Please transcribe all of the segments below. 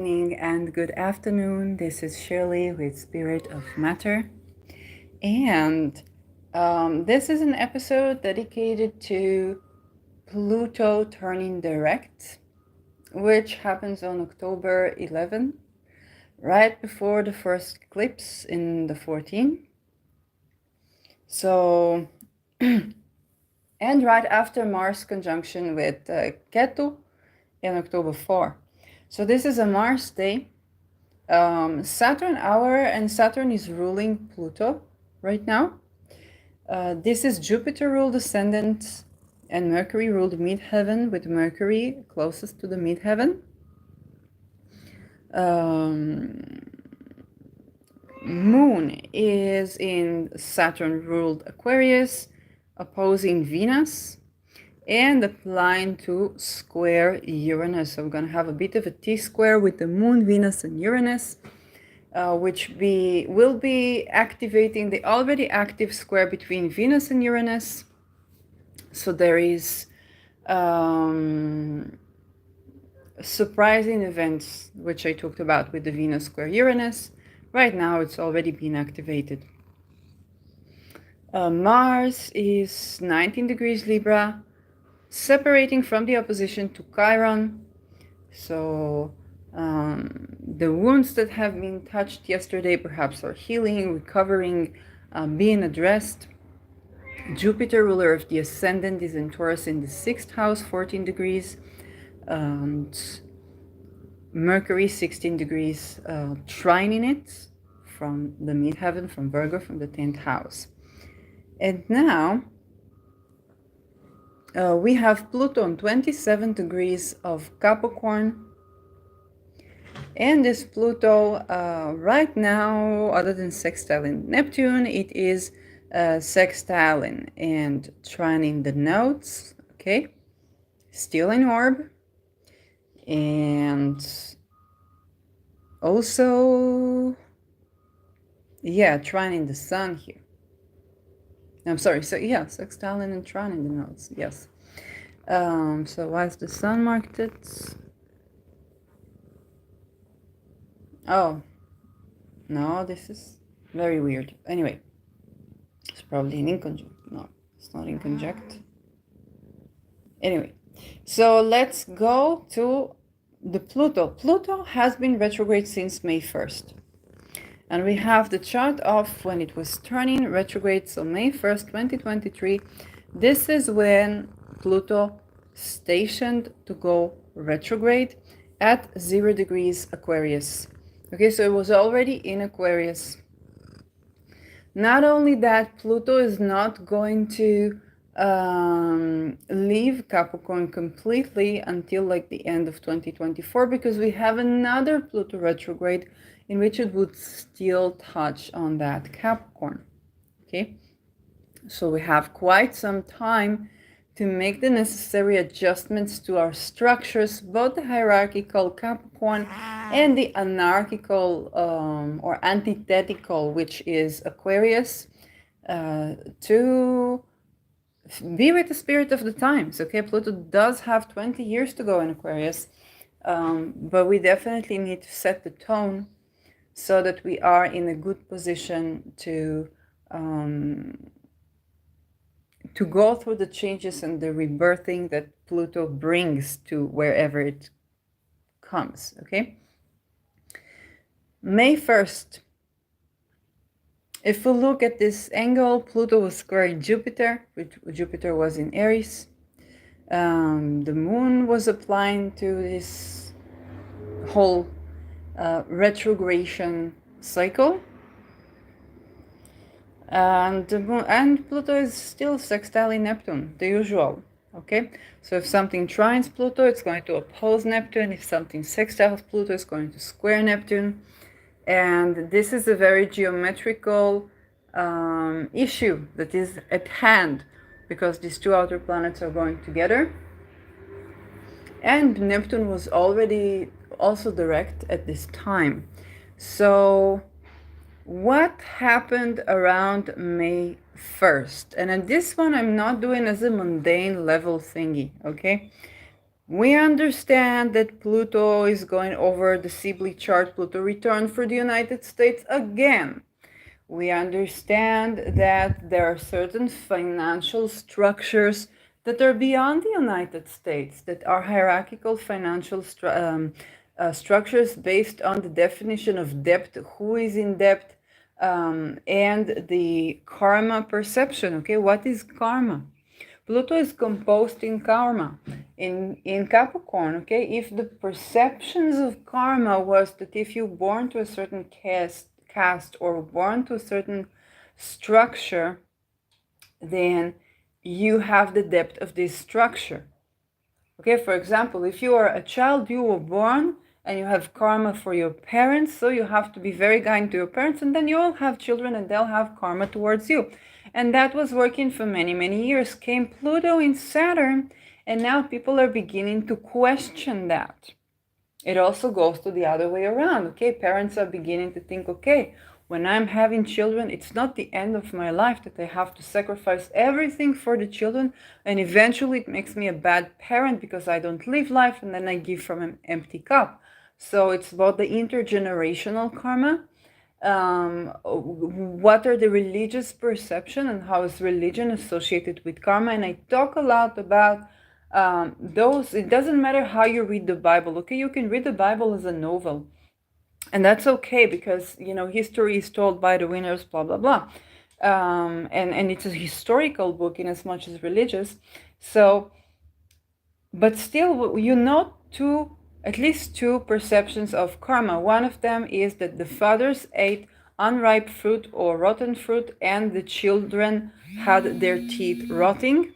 Evening and good afternoon. This is Shirley with Spirit of Matter. And this is an episode dedicated to Pluto turning direct, which happens on October 11, right before the first eclipse in the 14. So, and right after Mars conjunction with Ketu in October 4. So this is a Mars day. Saturn hour, and Saturn is ruling Pluto right now. This is Jupiter ruled ascendant and Mercury ruled midheaven, with Mercury closest to the midheaven. Moon is in Saturn ruled Aquarius, opposing Venus, and applying to square Uranus. So we're going to have a bit of a T-square with the Moon, Venus, and Uranus. Which will be activating the already active square between Venus and Uranus. So there is surprising events, which I talked about with the Venus square Uranus. Right now, it's already been activated. Mars is 19 degrees Libra, separating from the opposition to Chiron. So the wounds that have been touched yesterday perhaps are healing, recovering, being addressed. Jupiter, ruler of the ascendant, is in Taurus in the 6th house, 14 degrees. And Mercury, 16 degrees, trining it from the midheaven, from Virgo, from the 10th house. And now we have Pluto on 27 degrees of Capricorn. And this Pluto, right now, other than sextiling Neptune, it is sextiling and trining the nodes, okay? Still in orb. And also, trining the sun here. I'm sorry, so sextiling and trining the nodes, yes. So why is the sun marked it? Oh, no, this is very weird. Anyway, it's probably an inconjunct. No, it's not inconjunct. Anyway, so let's go to the Pluto. Pluto has been retrograde since May 1st. And we have the chart of when it was turning retrograde, so May 1st, 2023. This is when Pluto stationed to go retrograde at 0 degrees Aquarius. Okay, so it was already in Aquarius. Not only that, Pluto is not going to leave Capricorn completely until like the end of 2024, because we have another Pluto retrograde in which it would still touch on that Capricorn. Okay, so we have quite some time to make the necessary adjustments to our structures, both the hierarchical Capricorn and the anarchical or antithetical, which is Aquarius, to be with the spirit of the times. Okay, Pluto does have 20 years to go in Aquarius, but we definitely need to set the tone so that we are in a good position to go through the changes and the rebirthing that Pluto brings to wherever it comes, okay? May 1st, if we look at this angle, Pluto was squaring Jupiter, which Jupiter was in Aries. The moon was applying to this whole retrogradation cycle. And Pluto is still sextiling Neptune, the usual, okay? So if something trines Pluto, it's going to oppose Neptune. If something sextiles Pluto, it's going to square Neptune. And this is a very geometrical issue that is at hand, because these two outer planets are going together. And Neptune was already also direct at this time. So what happened around May 1st? And in this one, I'm not doing as a mundane level thingy, okay? We understand that Pluto is going over the Sibley chart. Pluto returned for the United States again. We understand that there are certain financial structures that are beyond the United States, that are hierarchical financial structures based on the definition of debt, who is in debt, and the karma perception. Okay, what is karma? Pluto is composed in karma, in Capricorn. Okay, if the perceptions of karma was that if you're born to a certain caste or born to a certain structure, then you have the depth of this structure. Okay, for example, if you are a child, you were born and you have karma for your parents, so you have to be very kind to your parents, and then you all have children and they'll have karma towards you. And that was working for many, many years. Came Pluto in Saturn, and now people are beginning to question that. It also goes to the other way around. Okay, parents are beginning to think, okay, when I'm having children, it's not the end of my life that I have to sacrifice everything for the children, and eventually it makes me a bad parent because I don't live life and then I give from an empty cup. So it's about the intergenerational karma. What are the religious perception and how is religion associated with karma? And I talk a lot about those. It doesn't matter how you read the Bible. Okay, you can read the Bible as a novel, and that's okay because history is told by the winners, blah blah blah. And it's a historical book in as much as religious. So, but still, at least two perceptions of karma. One of them is that the fathers ate unripe fruit or rotten fruit, and the children had their teeth rotting.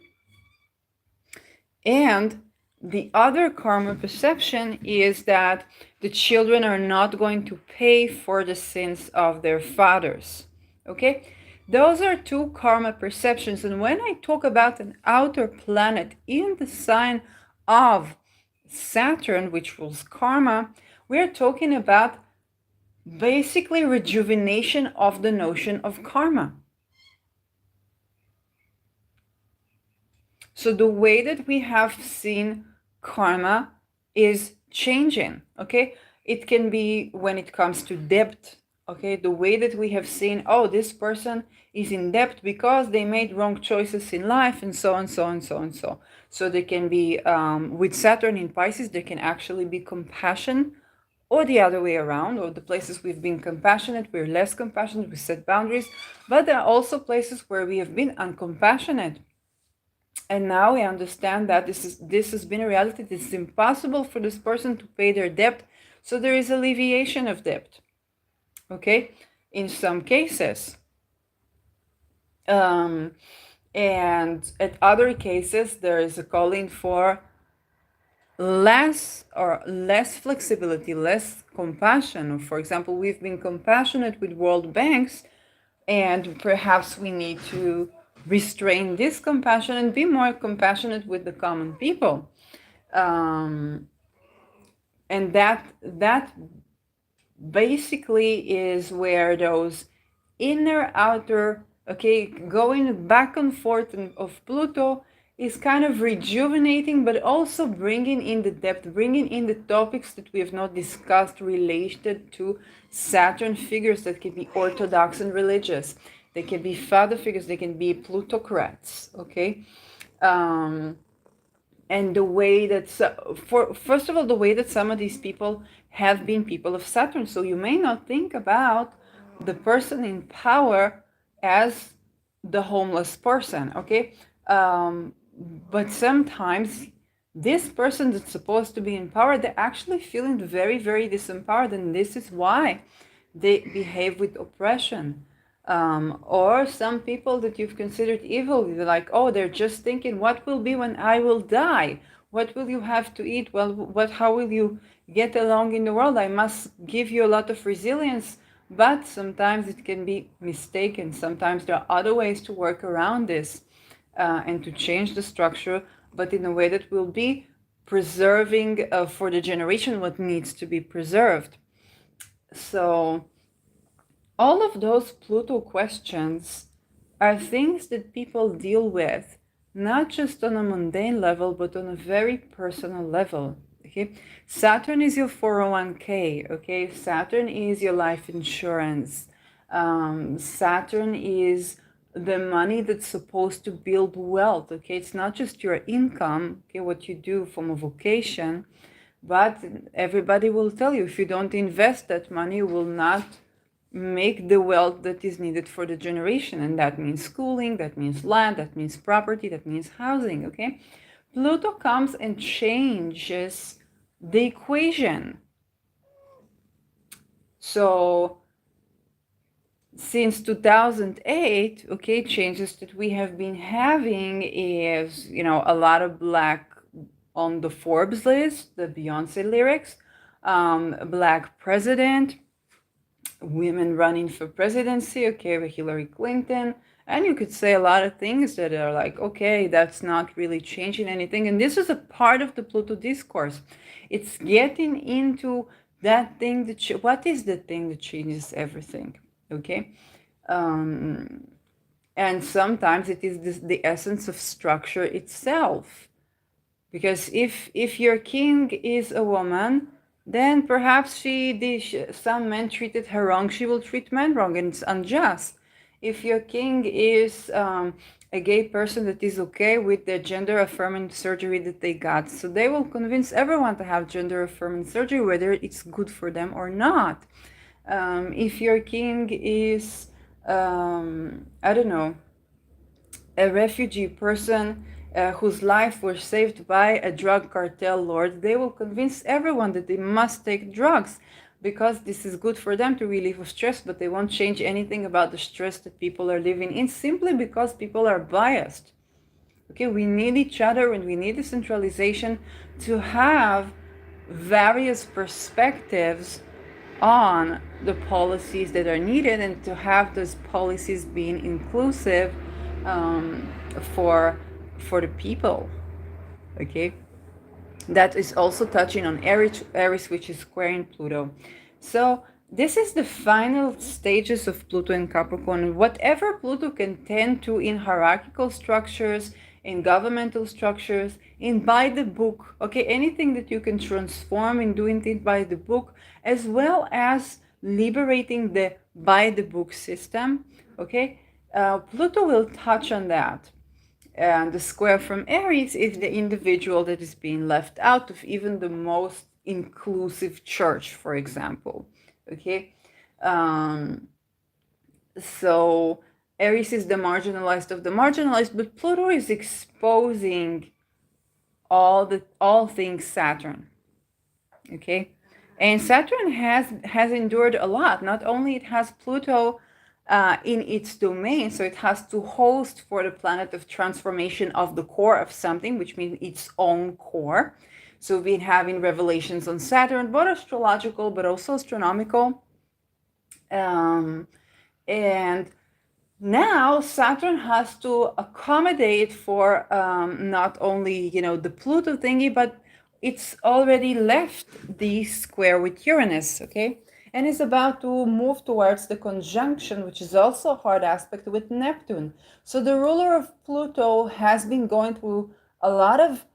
And the other karma perception is that the children are not going to pay for the sins of their fathers. Okay? Those are two karma perceptions. And when I talk about an outer planet in the sign of Saturn, which rules karma, we're talking about basically rejuvenation of the notion of karma. So the way that we have seen karma is changing, okay? It can be when it comes to debt, okay? The way that we have seen, oh, this person is in debt because they made wrong choices in life, and so on, so on, so on, so. So there can be, with Saturn in Pisces, there can actually be compassion, or the other way around, or the places we've been compassionate, we're less compassionate, we set boundaries, but there are also places where we have been uncompassionate. And now we understand that this has been a reality. It's impossible for this person to pay their debt, so there is alleviation of debt. Okay, in some cases, and at other cases, there is a calling for less flexibility, less compassion. For example, we've been compassionate with world banks, and perhaps we need to restrain this compassion and be more compassionate with the common people. And that basically is where those inner outer, okay, going back and forth of Pluto is kind of rejuvenating, but also bringing in the depth, bringing in the topics that we have not discussed related to Saturn figures that can be orthodox and religious. They can be father figures, they can be plutocrats, okay? And the way that, first of all, the way that some of these people have been people of Saturn. So you may not think about the person in power as the homeless person, okay? But sometimes this person that's supposed to be in power, they're actually feeling very, very disempowered, and this is why they behave with oppression. Or some people that you've considered evil, they're like, oh, they're just thinking, what will be when I will die? What will you have to eat? Well, how will you get along in the world? I must give you a lot of resilience, but sometimes it can be mistaken. Sometimes there are other ways to work around this and to change the structure, but in a way that will be preserving for the generation what needs to be preserved. So all of those Pluto questions are things that people deal with not just on a mundane level, but on a very personal level. Okay, Saturn is your 401k. Okay, Saturn is your life insurance. Saturn is the money that's supposed to build wealth. Okay, it's not just your income, okay, what you do from a vocation, but everybody will tell you if you don't invest that money, you will not make the wealth that is needed for the generation. And that means schooling, that means land, that means property, that means housing. Okay, Pluto comes and changes the equation. So since 2008, okay, changes that we have been having is, a lot of black on the Forbes list, the Beyonce lyrics, black president, women running for presidency, okay, with Hillary Clinton. And you could say a lot of things that are like, okay, that's not really changing anything. And this is a part of the Pluto discourse. It's getting into that thing that, what is the thing that changes everything? Okay. And sometimes it is the essence of structure itself. Because if your king is a woman, then perhaps some men treated her wrong, she will treat men wrong, and it's unjust. If your king is a gay person that is okay with the gender affirming surgery that they got, so they will convince everyone to have gender affirming surgery, whether it's good for them or not. If your king is, I don't know, a refugee person whose life was saved by a drug cartel lord, they will convince everyone that they must take drugs because this is good for them to relieve stress, but they won't change anything about the stress that people are living in simply because people are biased. Okay, we need each other and we need decentralization to have various perspectives on the policies that are needed and to have those policies being inclusive for the people. Okay, that is also touching on Aries, which is squaring Pluto. So this is the final stages of Pluto in Capricorn. Whatever Pluto can tend to in hierarchical structures, in governmental structures, in by the book, okay, anything that you can transform in doing it by the book, as well as liberating the by the book system, okay, Pluto will touch on that. And the square from Aries is the individual that is being left out of even the most inclusive church, for example. Okay, so Aries is the marginalized of the marginalized, but Pluto is exposing all things Saturn. Okay, and Saturn has endured a lot. Not only it has Pluto in its domain, so it has to host for the planet of transformation of the core of something, which means its own core. So we've been having revelations on Saturn, both astrological but also astronomical. And now Saturn has to accommodate for not only the Pluto thingy, but it's already left the square with Uranus, okay, and is about to move towards the conjunction, which is also a hard aspect, with Neptune. So the ruler of Pluto has been going through a lot of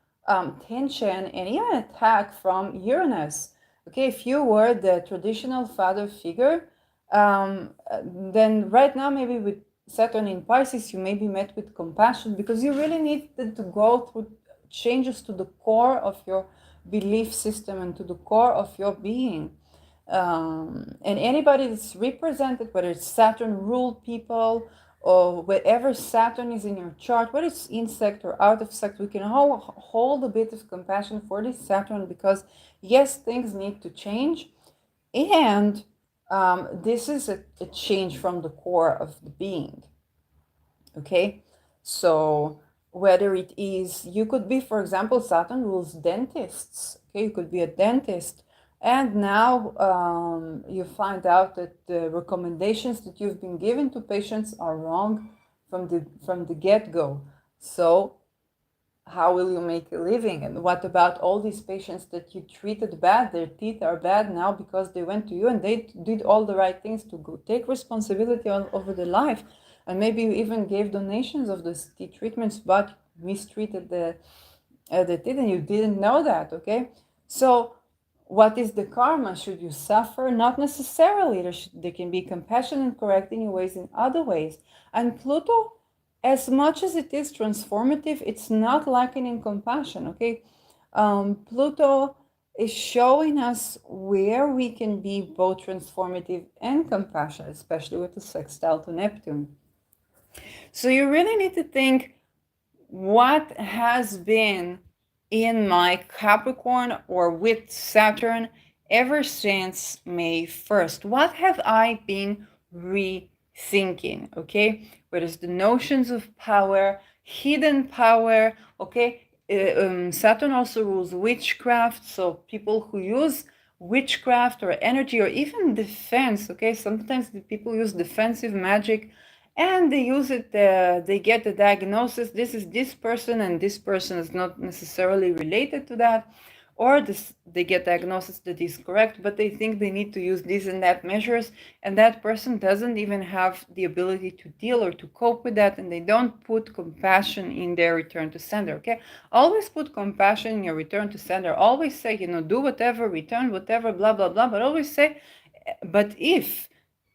tension and even attack from Uranus. Okay, if you were the traditional father figure, then right now maybe with Saturn in Pisces, you may be met with compassion because you really need to go through changes to the core of your belief system and to the core of your being. And anybody that's represented, whether it's Saturn ruled people or wherever Saturn is in your chart, whether it's in sect or out of sect, we can hold a bit of compassion for this Saturn because yes, things need to change. And this is a change from the core of the being. Okay, so whether it is, you could be, for example, Saturn rules dentists. Okay, you could be a dentist, and now you find out that the recommendations that you've been given to patients are wrong from the get-go. So how will you make a living? And what about all these patients that you treated bad? Their teeth are bad now because they went to you and they did all the right things to go take responsibility over their life. And maybe you even gave donations of these teeth treatments, but mistreated the kid and you didn't know that, okay? So what is the karma? Should you suffer? Not necessarily. There can be compassion and correcting your ways in other ways. And Pluto, as much as it is transformative, it's not lacking in compassion, okay? Pluto is showing us where we can be both transformative and compassionate, especially with the sextile to Neptune. So you really need to think, what has been in my Capricorn or with Saturn ever since May 1st? What have I been rethinking? Okay, where is the notions of power, hidden power? Okay, Saturn also rules witchcraft, so people who use witchcraft or energy or even defense. Okay, sometimes the people use defensive magic and they use it, they get the diagnosis, this is this person and this person is not necessarily related to that, or they get diagnosis that is correct, but they think they need to use this and that measures, and that person doesn't even have the ability to deal or to cope with that, and they don't put compassion in their return to sender. Okay, always put compassion in your return to sender. Always say, do whatever, return whatever, blah blah blah, but always say, but if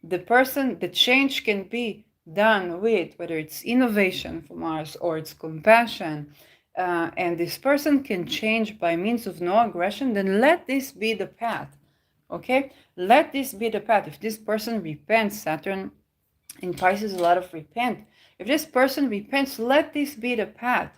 the change can be done with, whether it's innovation from Mars or it's compassion, and this person can change by means of no aggression, then let this be the path. Okay, let this be the path. If this person repents, Saturn in Pisces a lot of repent. If this person repents, let this be the path.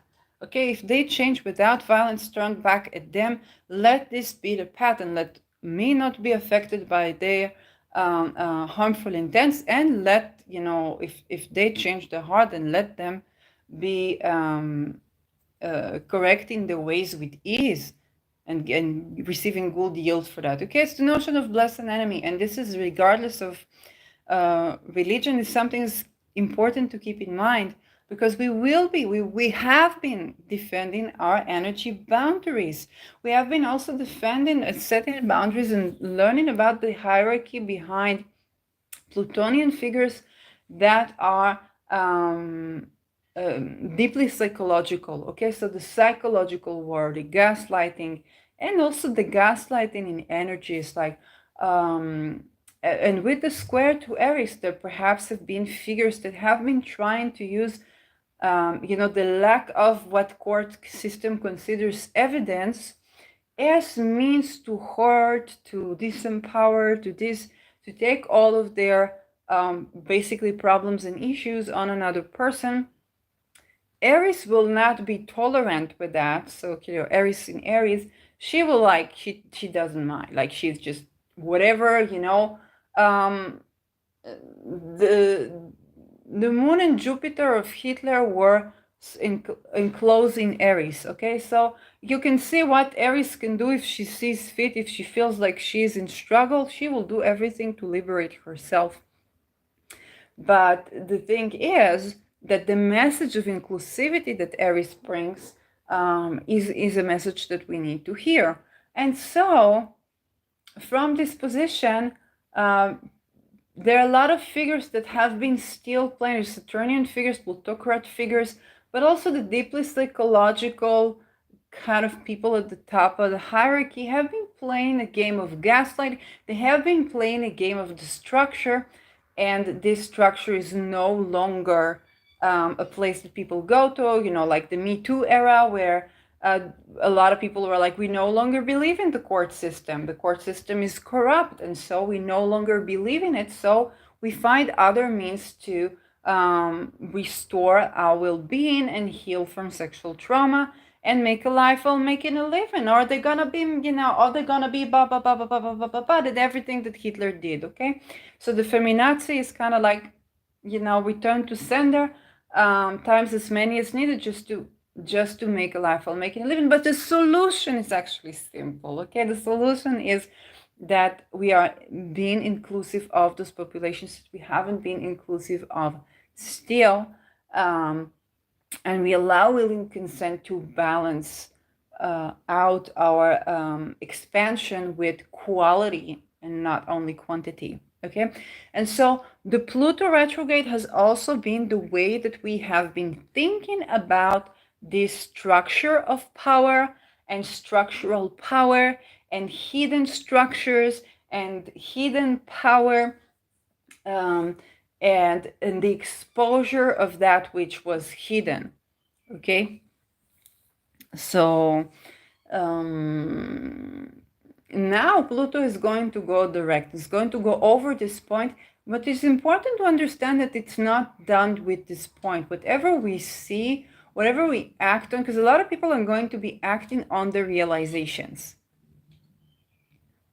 Okay, if they change without violence turned back at them, let this be the path, and let me not be affected by their harmful intents, and let, if they change their heart, then let them be correcting the ways with ease, and receiving good yield for that. Okay, it's the notion of blessed enemy, and this is regardless of religion. Is something that's important to keep in mind, because we have been defending our energy boundaries. We have been also defending and setting boundaries and learning about the hierarchy behind Plutonian figures that are deeply psychological. Okay, so the psychological war, the gaslighting, and also the gaslighting in energies like and with the square to Aries, there perhaps have been figures that have been trying to use the lack of what court system considers evidence as means to hurt, to disempower, to take all of their basically problems and issues on another person. Aries will not be tolerant with that. So, Aries in Aries, she will she doesn't mind. Like, she's just whatever, the Moon and Jupiter of Hitler were enclosed in Aries. Okay, so you can see what Aries can do if she sees fit. If she feels like she's in struggle, she will do everything to liberate herself. But the thing is that the message of inclusivity that Aries brings is a message that we need to hear. And so, from this position, there are a lot of figures that have been still playing, Saturnian figures, plutocrat figures, but also the deeply psychological kind of people at the top of the hierarchy have been playing a game of gaslighting. They have been playing a game of the structure, and this structure is no longer a place that people go to, like the Me Too era, where a lot of people were like, we no longer believe in the court system. The court system is corrupt, and so we no longer believe in it. So we find other means to restore our well-being and heal from sexual trauma and make a life while making a living. Or they're gonna be, or they're gonna be ba ba ba ba ba ba ba ba ba, did everything that Hitler did. Okay, so the feminazi is kind of like, return to sender times as many as needed, just to make a life while making a living. But the solution is actually simple. Okay, the solution is that we are being inclusive of those populations that we haven't been inclusive of still, and we allow willing consent to balance out our expansion with quality and not only quantity. Okay, and so the Pluto retrograde has also been the way that we have been thinking about this structure of power and structural power and hidden structures and hidden power, um, and the exposure of that which was hidden. Okay, so now Pluto is going to go direct. It's going to go over this point, but it's important to understand that it's not done with this point. Whatever we see, whatever we act on, because a lot of people are going to be acting on the realizations.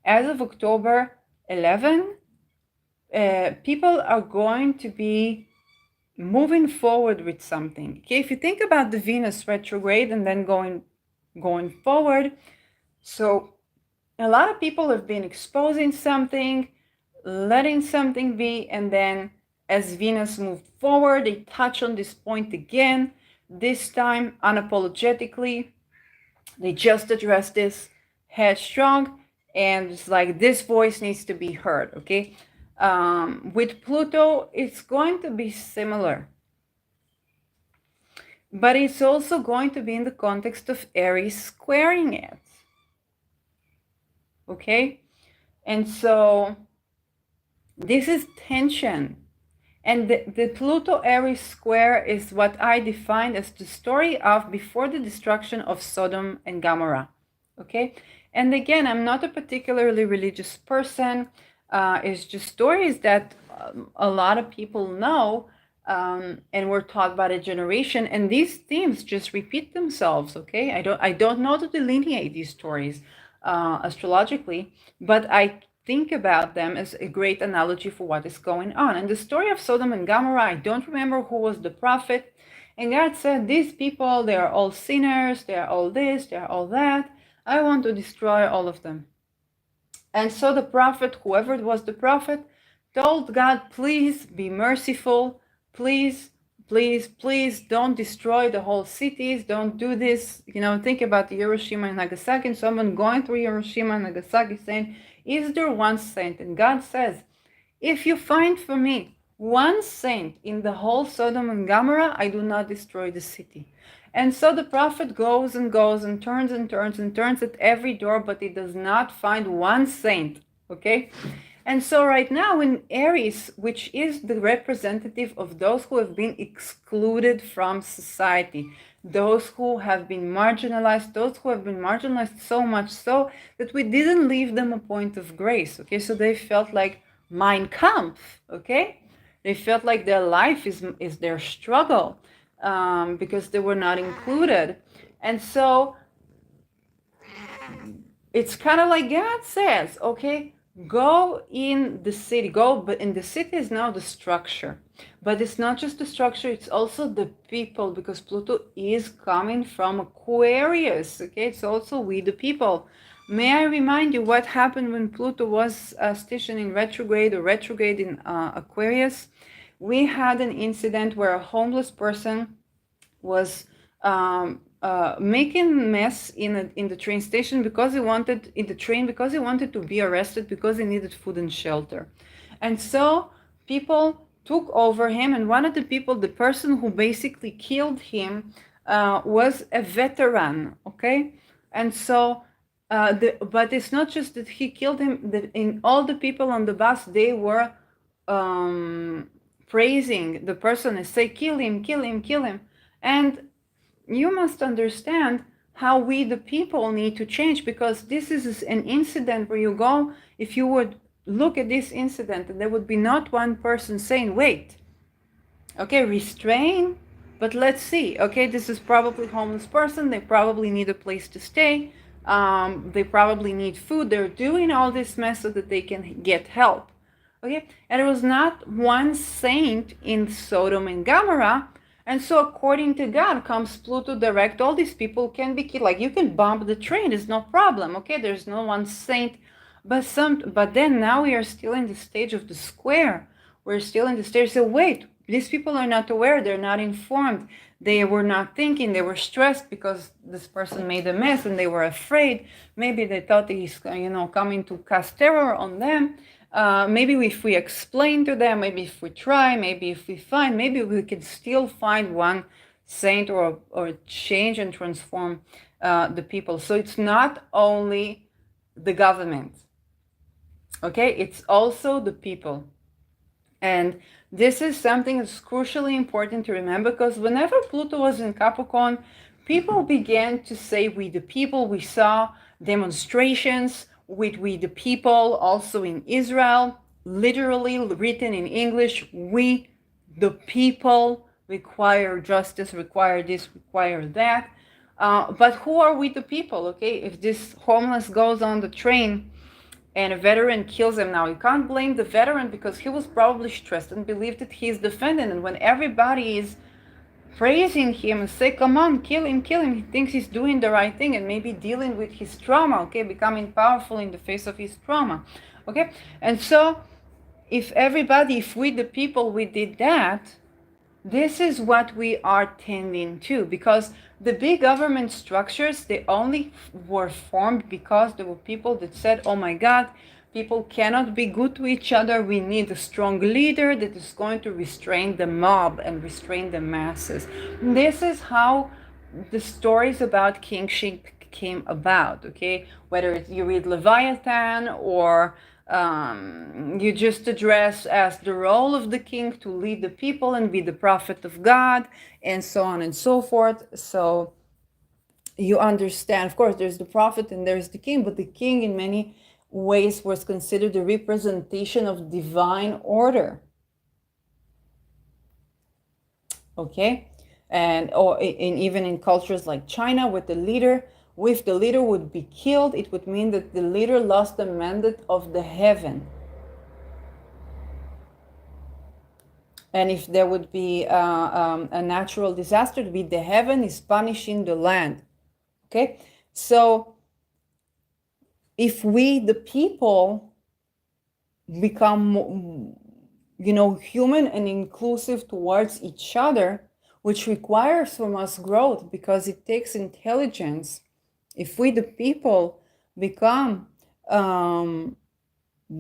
As of October 11, people are going to be moving forward with something. Okay, if you think about the Venus retrograde and then going forward, so a lot of people have been exposing something, letting something be, and then as Venus moved forward, they touch on this point again, this time unapologetically. They just address this headstrong, and it's like this voice needs to be heard, okay? With Pluto, it's going to be similar, but it's also going to be in the context of Aries squaring it, okay? And so this is tension. And the Pluto Aries square is what I defined as the story of before the destruction of Sodom and Gomorrah. Okay? And again, I'm not a particularly religious person. It's just stories that a lot of people know, and were taught by the generation. And these themes just repeat themselves. Okay? I don't know to delineate these stories astrologically, but I think about them as a great analogy for what is going on. And the story of Sodom and Gomorrah, I don't remember who was the prophet. And God said, these people, they are all sinners, they are all this, they are all that. I want to destroy all of them. And so the prophet, whoever it was the prophet, told God, please be merciful. Please, please, please don't destroy the whole cities. Don't do this. You know, think about Hiroshima and Nagasaki, and someone going through Hiroshima and Nagasaki saying, is there one saint? And God says, if you find for me one saint in the whole Sodom and Gomorrah, I do not destroy the city. And so the prophet goes and goes and turns and turns and turns at every door, but he does not find one saint. Okay? And so right now in Aries, which is the representative of those who have been excluded from society, those who have been marginalized, so much so that we didn't leave them a point of grace. Okay, so they felt like Mein Kampf. Okay, they felt like their life is their struggle, because they were not included. And so it's kind of like God says, okay, go in the city, but in the city is now the structure. But it's not just the structure, it's also the people, because Pluto is coming from Aquarius, okay? It's also we the people. May I remind you what happened when Pluto was stationed in retrograde or retrograde in Aquarius? We had an incident where a homeless person was making mess in the train station because he wanted to be arrested because he needed food and shelter. And so people took over him, and one of the people, the person who basically killed him, was a veteran. Okay, and so but it's not just that he killed him. In all the people on the bus, they were praising the person and say, kill him, kill him, kill him. And you must understand how we the people need to change, because this is an incident where you go, if you would look at this incident, and there would be not one person saying, wait, okay, restrain, but let's see, okay, this is probably a homeless person, they probably need a place to stay, they probably need food, they're doing all this mess so that they can get help. Okay, and it was not one saint in Sodom and Gomorrah. And so according to God comes Pluto direct, all these people can be killed. Like, you can bomb the train, it's no problem. Okay, there's no one saint. But then now we are still in the stage of the square. We're still in the stage, so wait, these people are not aware, they're not informed. They were not thinking, they were stressed because this person made a mess and they were afraid. Maybe they thought he's, coming to cast terror on them. Maybe if we explain to them, maybe if we try, maybe if we find, maybe we can still find one saint or change and transform the people. So it's not only the government, okay? It's also the people. And this is something that's crucially important to remember, because whenever Pluto was in Capricorn, people began to say we the people. We saw demonstrations with we the people also in Israel, literally written in English, we the people require justice, require this, require that. But who are we the people, okay? If this homeless goes on the train and a veteran kills him, now you can't blame the veteran because he was probably stressed and believed that he's defendant. And when everybody is praising him and say, come on, kill him, he thinks he's doing the right thing and maybe dealing with his trauma, okay, becoming powerful in the face of his trauma, okay? And so if we the people, we did that, this is what we are tending to, because the big government structures, they only were formed because there were people that said, oh my God, people cannot be good to each other. We need a strong leader that is going to restrain the mob and restrain the masses. This is how the stories about kingship came about, okay? Whether you read Leviathan or you just address as the role of the king to lead the people and be the prophet of God, and so on and so forth. So you understand, of course, there's the prophet and there's the king, but the king in many ways was considered a representation of divine order. Okay? And even in cultures like China, with the leader, if the leader would be killed, it would mean that the leader lost the mandate of the heaven. And if there would be a natural disaster, it would be the heaven is punishing the land. Okay? So if we, the people, become, human and inclusive towards each other, which requires from us growth because it takes intelligence. If we, the people, become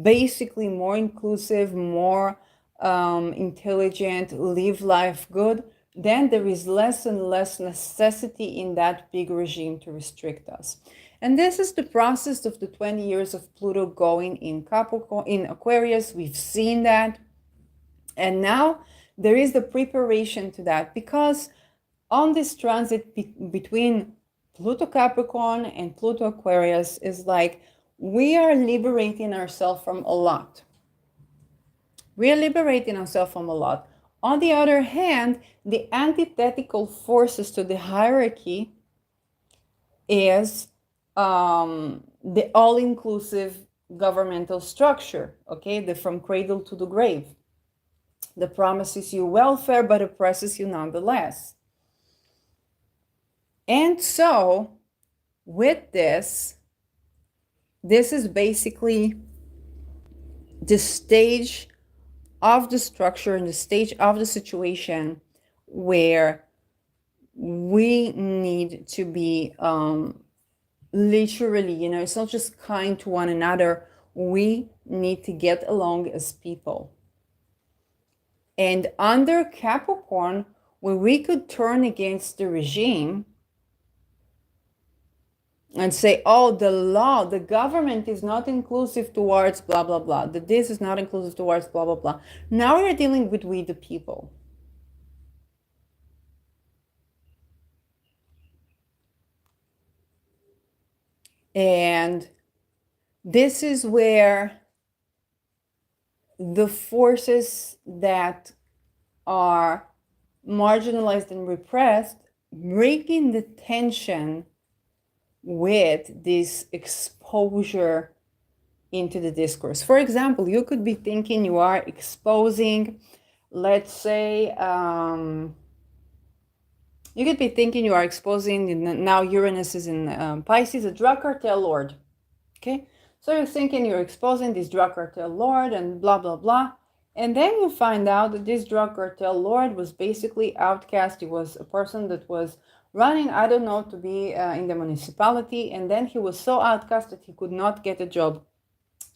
basically more inclusive, more intelligent, live life good, then there is less and less necessity in that big regime to restrict us. And this is the process of the 20 years of Pluto going in Capricorn, in Aquarius. We've seen that. And now there is the preparation to that, because on this transit between Pluto Capricorn and Pluto Aquarius is like we are liberating ourselves from a lot. We are liberating ourselves from a lot. On the other hand, the antithetical forces to the hierarchy is the all-inclusive governmental structure, okay? The from cradle to the grave. That promises you welfare but oppresses you nonetheless. And so, with this is basically the stage of the structure and the stage of the situation where we need to be literally, it's not just kind to one another. We need to get along as people. And under Capricorn, where we could turn against the regime and say, oh, the law, the government is not inclusive towards blah, blah, blah. That this is not inclusive towards blah, blah, blah. Now we're dealing with we the people. And this is where the forces that are marginalized and repressed, breaking the tension with this exposure into the discourse. For example, you could be thinking you are exposing, let's say, you could be thinking you are exposing, now Uranus is in Pisces, a drug cartel lord, okay? So you're thinking you're exposing this drug cartel lord and blah, blah, blah. And then you find out that this drug cartel lord was basically outcast. He was a person that was running, I don't know, to be in the municipality. And then he was so outcast that he could not get a job.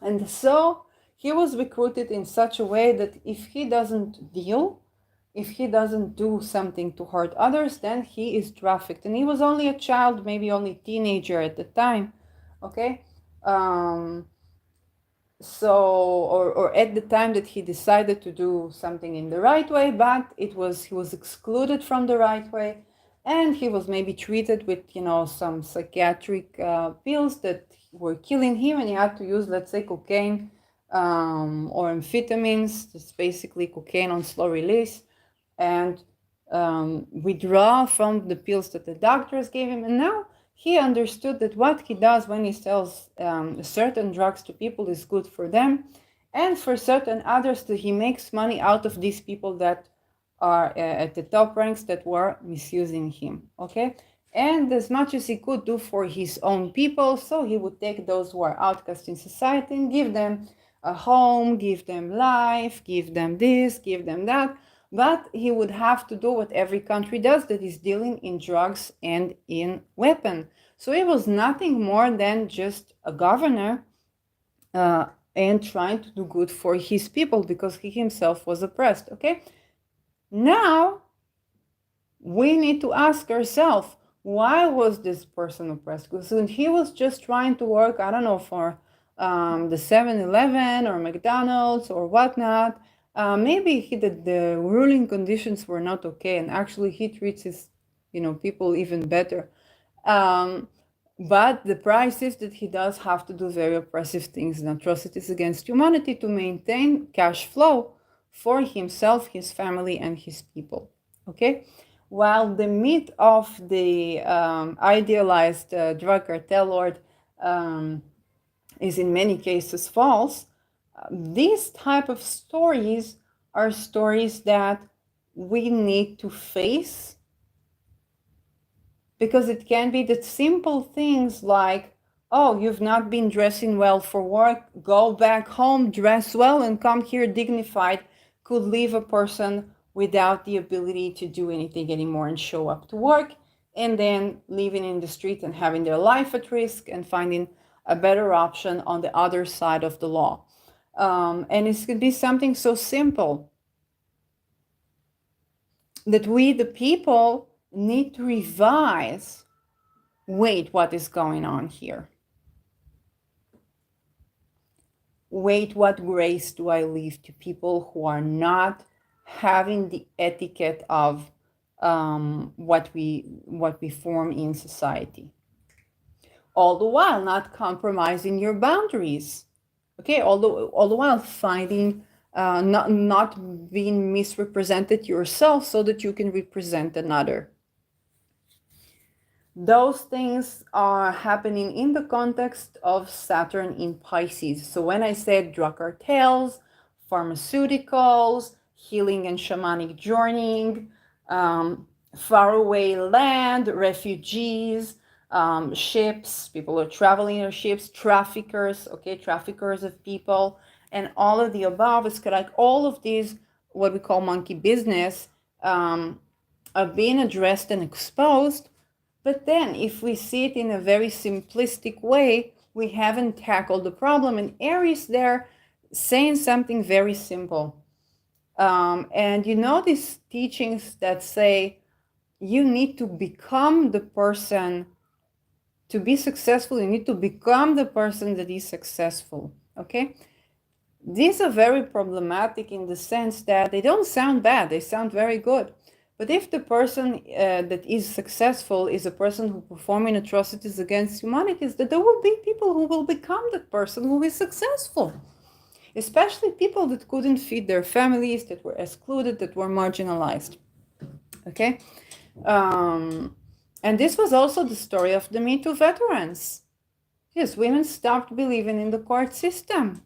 And so he was recruited in such a way that if he doesn't deal if he doesn't do something to hurt others, then he is trafficked. And he was only a child, maybe only teenager at the time, okay? Or at the time that he decided to do something in the right way, but he was excluded from the right way, and he was maybe treated with, some psychiatric pills that were killing him, and he had to use, let's say, cocaine or amphetamines. It's basically cocaine on slow release, and withdraw from the pills that the doctors gave him. And now he understood that what he does when he sells certain drugs to people is good for them, and for certain others, that he makes money out of these people that are at the top ranks that were misusing him, okay? And as much as he could do for his own people, so he would take those who are outcast in society and give them a home, give them life, give them this, give them that. But he would have to do what every country does, that is dealing in drugs and in weapons. So he was nothing more than just a governor and trying to do good for his people, because he himself was oppressed, okay? Now, we need to ask ourselves, why was this person oppressed? Because he was just trying to work, I don't know, for the 7-Eleven or McDonald's or whatnot. Maybe the ruling conditions were not okay, and actually he treats his people even better. But the price is that he does have to do very oppressive things and atrocities against humanity to maintain cash flow for himself, his family, and his people. Okay? While the myth of the idealized drug cartel lord is in many cases false, these type of stories are stories that we need to face, because it can be that simple things like, oh, you've not been dressing well for work, go back home, dress well, and come here dignified, could leave a person without the ability to do anything anymore and show up to work, and then living in the street and having their life at risk and finding a better option on the other side of the law. And it could be something so simple that we, the people, need to revise. Wait, what is going on here? Wait, what grace do I leave to people who are not having the etiquette of what we form in society? All the while not compromising your boundaries. Okay, all the while fighting, not being misrepresented yourself so that you can represent another. Those things are happening in the context of Saturn in Pisces. So when I said drug cartels, pharmaceuticals, healing and shamanic journeying, faraway land, refugees, ships, people are traveling in ships, traffickers of people, and all of the above, is like all of these, what we call monkey business, are being addressed and exposed. But then if we see it in a very simplistic way, we haven't tackled the problem. And Aries there saying something very simple. And these teachings that say you need to become the person to be successful, you need to become the person that is successful, okay? These are very problematic in the sense that they don't sound bad, they sound very good. But if the person that is successful is a person who performing atrocities against humanity, that there will be people who will become that person who is successful. Especially people that couldn't feed their families, that were excluded, that were marginalized. Okay? And this was also the story of the Me Too veterans. Yes, women stopped believing in the court system.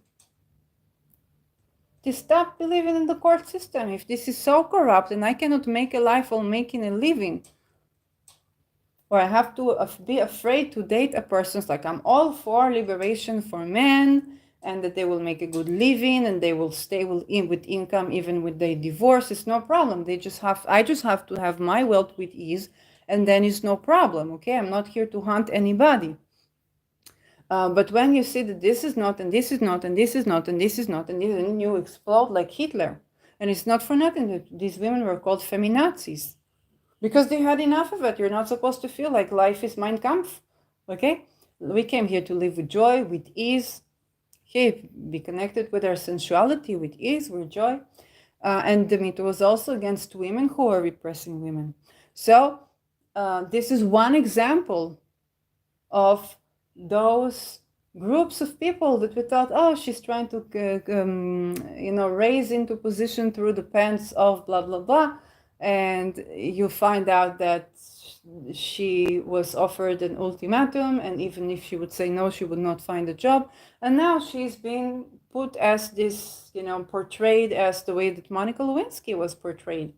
They stopped believing in the court system. If this is so corrupt and I cannot make a life while making a living, or I have to be afraid to date a person, it's like I'm all for liberation for men, and that they will make a good living and they will stay with income even with their divorce, it's no problem. I just have to have my wealth with ease, and then it's no problem. Okay, I'm not here to hunt anybody. But when you see that this is not, and this is not, and this is not, and this is not, and you explode like Hitler. And it's not for nothing that these women were called feminazis, because they had enough of it. You're not supposed to feel like life is Mein Kampf. Okay? We came here to live with joy, with ease. Okay, be connected with our sensuality, with ease, with joy. And the myth was also against women who are repressing women. So this is one example of those groups of people that we thought, oh, she's trying to, raise into position through the pants of blah, blah, blah. And you find out that she was offered an ultimatum, and even if she would say no, she would not find a job. And now she's being put as this, portrayed as the way that Monica Lewinsky was portrayed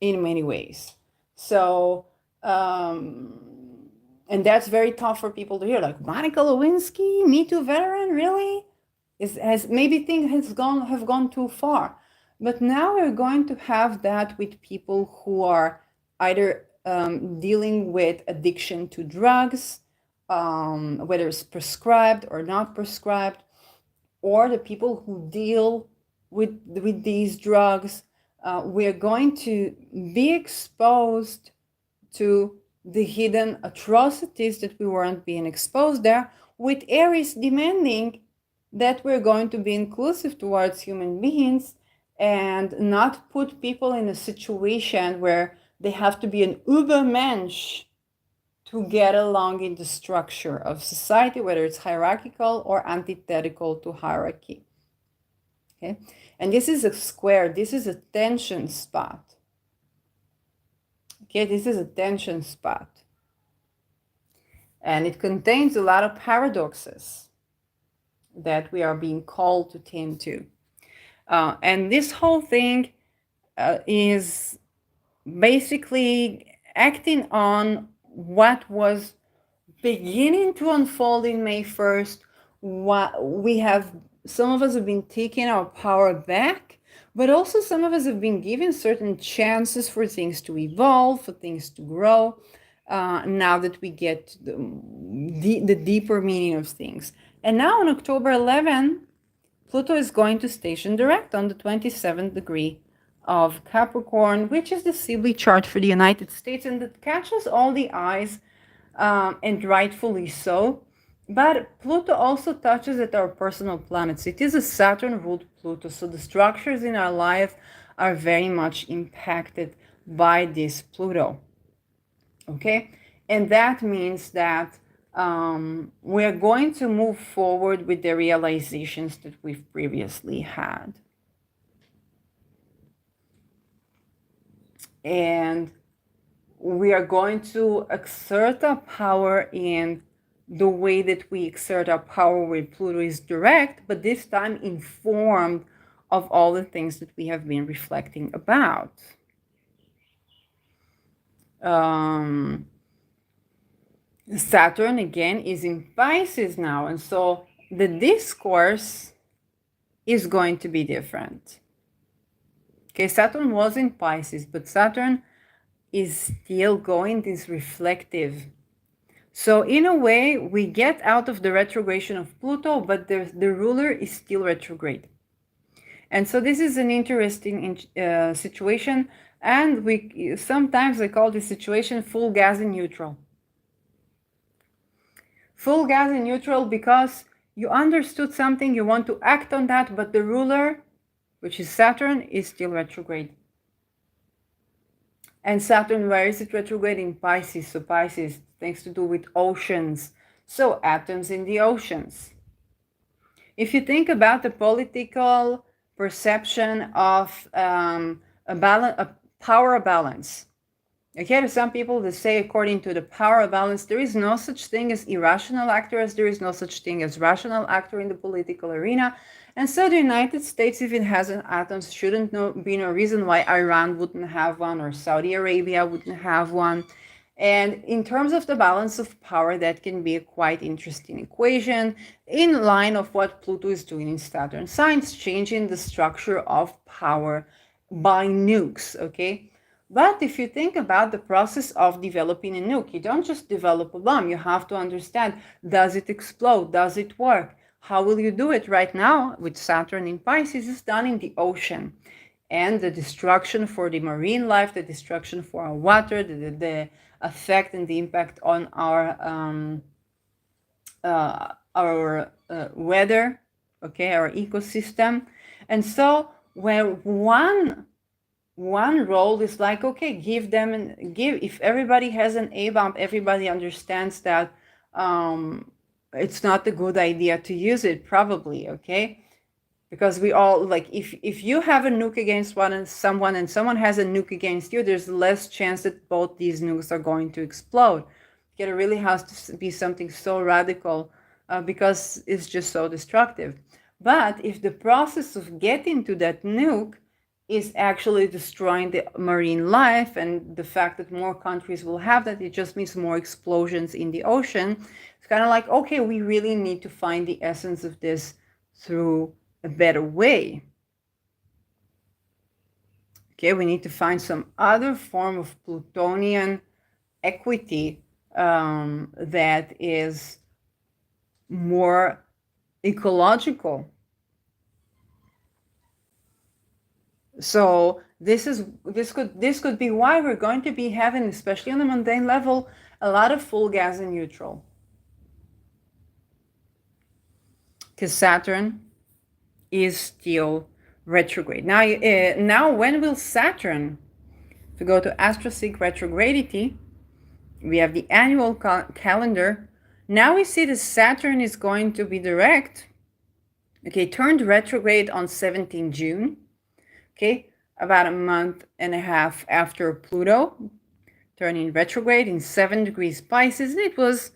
in many ways. So, and that's very tough for people to hear. Like, Monica Lewinsky, Me Too veteran, really? Maybe things have gone too far. But now we're going to have that with people who are either dealing with addiction to drugs, whether it's prescribed or not prescribed, or the people who deal with these drugs. We're going to be exposed to the hidden atrocities that we weren't being exposed there, with Aries demanding that we're going to be inclusive towards human beings and not put people in a situation where they have to be an Übermensch to get along in the structure of society, whether it's hierarchical or antithetical to hierarchy. Okay? And this is a square, this is a tension spot. Okay, this is a tension spot. And it contains a lot of paradoxes that we are being called to tend to. And this whole thing is basically acting on what was beginning to unfold in May 1st. Some of us have been taking our power back, but also some of us have been given certain chances for things to evolve, for things to grow, now that we get the deeper meaning of things. And now on October 11, Pluto is going to station direct on the 27th degree of Capricorn, which is the Sibley chart for the United States, and that catches all the eyes, and rightfully so. But Pluto also touches at our personal planets. It is a Saturn-ruled Pluto, so the structures in our life are very much impacted by this Pluto. Okay? And that means that we're going to move forward with the realizations that we've previously had. And we are going to exert our power in the way that we exert our power with Pluto is direct, but this time informed of all the things that we have been reflecting about. Saturn again is in Pisces now, and so the discourse is going to be different. Okay, Saturn was in Pisces, but Saturn is still going this reflective. So in a way, we get out of the retrogression of Pluto, but the ruler is still retrograde. And so this is an interesting situation, and sometimes I call this situation full gas in neutral. Full gas in neutral because you understood something, you want to act on that, but the ruler, which is Saturn, is still retrograde. And Saturn, where is it retrograde? In Pisces. So Pisces, things to do with oceans. So atoms in the oceans. If you think about the political perception of a power balance, okay, to some people they say according to the power balance, there is no such thing as irrational actor, as there is no such thing as rational actor in the political arena. And so the United States, if it has an atom, shouldn't be no reason why Iran wouldn't have one, or Saudi Arabia wouldn't have one. And in terms of the balance of power, that can be a quite interesting equation in line of what Pluto is doing in Saturn signs, changing the structure of power by nukes, okay? But if you think about the process of developing a nuke, you don't just develop a bomb. You have to understand, does it explode? Does it work? How will you do it? Right now, with Saturn in Pisces, is done in the ocean. And the destruction for the marine life, the destruction for our water, the effect and the impact on our weather, okay, our ecosystem. And so where one role is like, okay, give them and give, if everybody has an A bomb, everybody understands that it's not a good idea to use it, probably, okay? Because we all, like, if you have a nuke against someone and someone has a nuke against you, there's less chance that both these nukes are going to explode. It really has to be something so radical because it's just so destructive. But if the process of getting to that nuke is actually destroying the marine life, and the fact that more countries will have that, it just means more explosions in the ocean. It's kind of like, okay, we really need to find the essence of this through a better way. Okay, we need to find some other form of Plutonian equity that is more ecological. So this could be why we're going to be having, especially on the mundane level, a lot of full gas in neutral. Because Saturn is still retrograde. Now when will Saturn, if we go to astrosig retrogradity, we have the annual calendar. Now we see that Saturn is going to be direct. Okay, turned retrograde on 17 June. Okay, about a month and a half after Pluto turning retrograde in 7 degrees Pisces. It was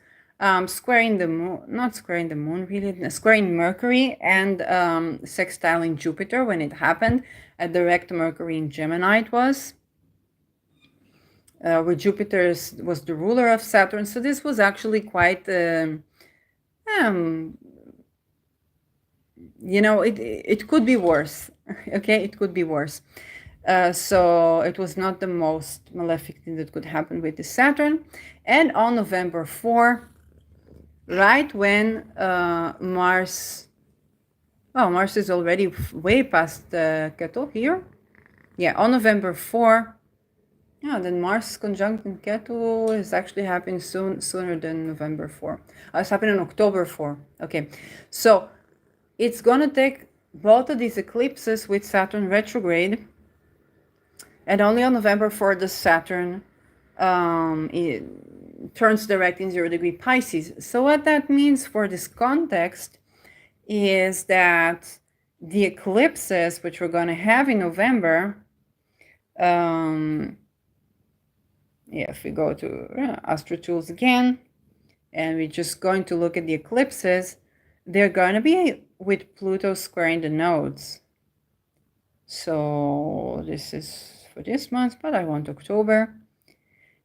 squaring the moon, not squaring the moon really, squaring Mercury and sextiling Jupiter when it happened. A direct Mercury in Gemini it was. Where Jupiter was the ruler of Saturn. So this was actually quite, it could be worse. Okay, it could be worse. So it was not the most malefic thing that could happen with the Saturn. And on November 4, right when Mars is already way past Ketu here. Yeah, on November 4, yeah, then Mars conjunct in Ketu is actually happening sooner than November 4. It's happening on October 4. Okay, so it's gonna take both of these eclipses with Saturn retrograde, and only on November 4 the Saturn it turns direct in 0 degree Pisces. So what that means for this context is that the eclipses which we're going to have in November, if we go to Astro Tools again, and we're just going to look at the eclipses, they're going to be with Pluto squaring the nodes. So this is for this month, but I want October.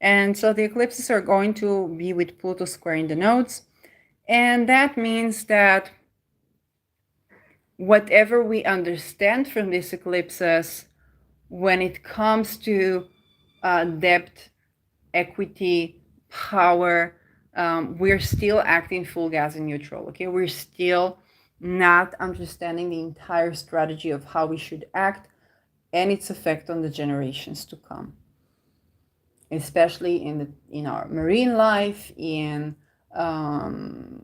And so the eclipses are going to be with Pluto squaring the nodes. And that means that whatever we understand from these eclipses, when it comes to depth, equity, power, we're still acting full gas in neutral. Okay, we're still not understanding the entire strategy of how we should act and its effect on the generations to come, especially in our marine life, in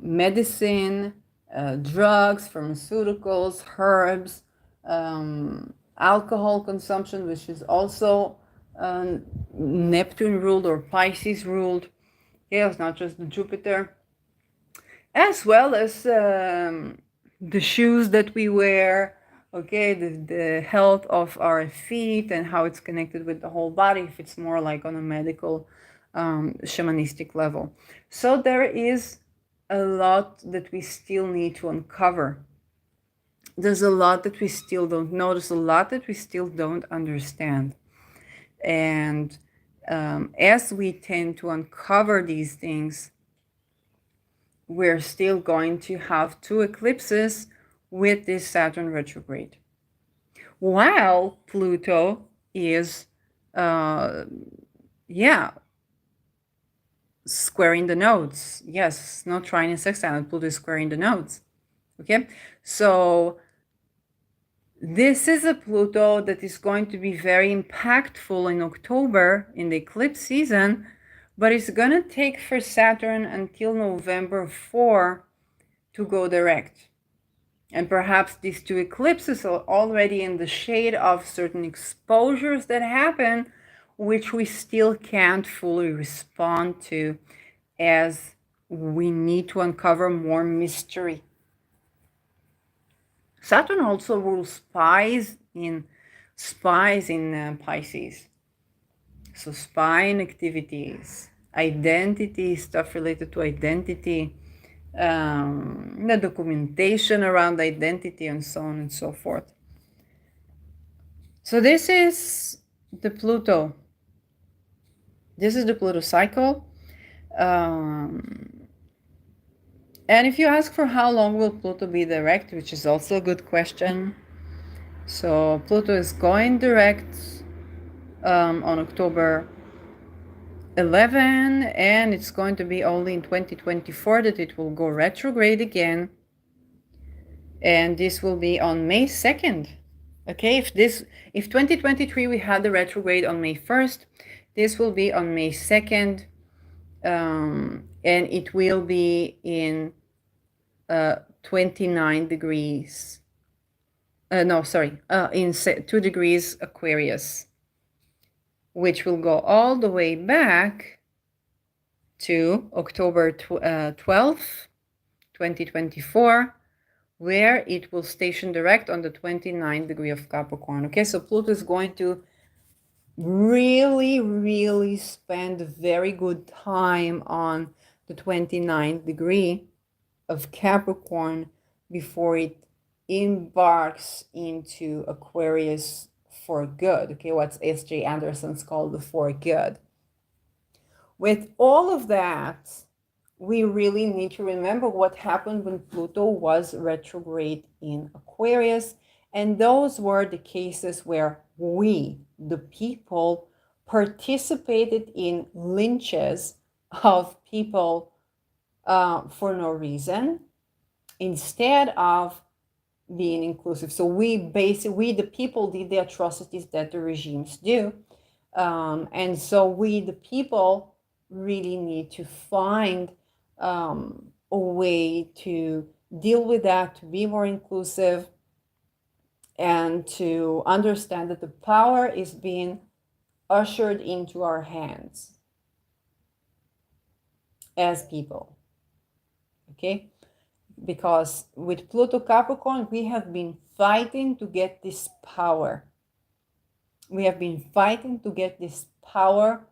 medicine, drugs, pharmaceuticals, herbs, alcohol consumption, which is also Neptune ruled or Pisces ruled. Yeah, it's not just the Jupiter, as well as the shoes that we wear. Okay, the health of our feet and how it's connected with the whole body, if it's more like on a medical shamanistic level. So there is a lot that we still need to uncover. There's a lot that we still don't know. There's a lot that we still don't understand. And as we tend to uncover these things, we're still going to have 2 eclipses with this Saturn retrograde, while Pluto is squaring the nodes. Yes, not trine and sextile, Pluto is squaring the nodes. Okay, so this is a Pluto that is going to be very impactful in October in the eclipse season, but it's going to take for Saturn until November 4 to go direct. And perhaps these two eclipses are already in the shade of certain exposures that happen, which we still can't fully respond to, as we need to uncover more mystery. Saturn also rules spies in Pisces. So spying activities, identity, stuff related to identity, the documentation around identity, and so on and so forth. So this is the Pluto. This is the Pluto cycle. And if you ask for how long will Pluto be direct, which is also a good question. So Pluto is going direct on October 11, and it's going to be only in 2024 that it will go retrograde again. And this will be on May 2nd. Okay, if 2023 we had the retrograde on May 1st, this will be on May 2nd, and it will be in 29 degrees. In 2 degrees Aquarius, which will go all the way back to October 12th, 2024, where it will station direct on the 29th degree of Capricorn. Okay, so Pluto is going to really spend very good time on the 29th degree of Capricorn before it embarks into Aquarius for good. Okay, what's S.J. Anderson's called the for good. With all of that, we really need to remember what happened when Pluto was retrograde in Aquarius. And those were the cases where we, the people, participated in lynches of people for no reason, instead of being inclusive. So we, the people, did the atrocities that the regimes do. And so we, the people, really need to find a way to deal with that, to be more inclusive, and to understand that the power is being ushered into our hands as people. Okay? Because with Pluto Capricorn, we have been fighting to get this power. We have been fighting to get this power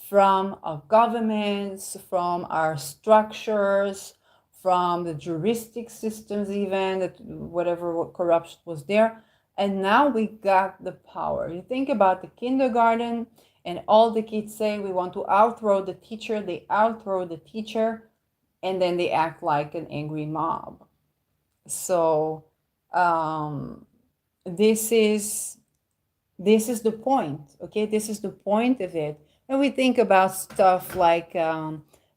from our governments, from our structures, from the juristic systems, even that whatever corruption was there. And now we got the power. You think about the kindergarten, and all the kids say, we want to outthrow the teacher. They outthrow the teacher, and then they act like an angry mob. So this is the point. Okay, this is the point of it. And we think about stuff like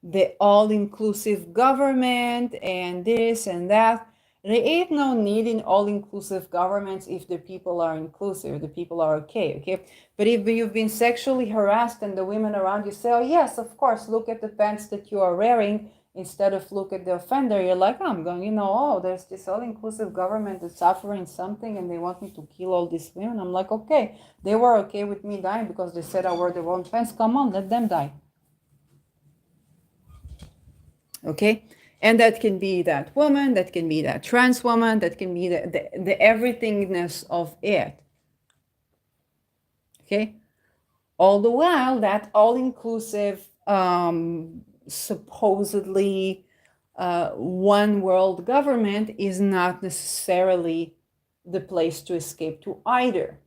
the all-inclusive government and this and that. There ain't no need in all-inclusive governments if the people are inclusive, the people are okay. But if you've been sexually harassed and the women around you say, oh yes, of course, look at the pants that you are wearing, instead of look at the offender, you're like, I'm going, oh, there's this all-inclusive government that's offering something and they want me to kill all these women. I'm like, okay, they were okay with me dying because they said I wore the wrong pants. Come on, let them die. Okay? And that can be that woman, that can be that trans woman, that can be the everythingness of it. Okay? All the while, that all-inclusive, supposedly one world government is not necessarily the place to escape to either.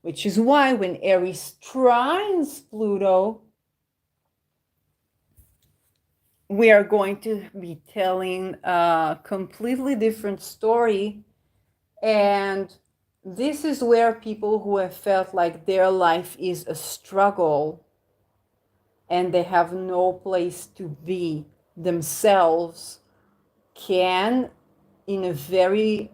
Which is why when Aries trines Pluto, we are going to be telling a completely different story. And this is where people who have felt like their life is a struggle and they have no place to be themselves can in a very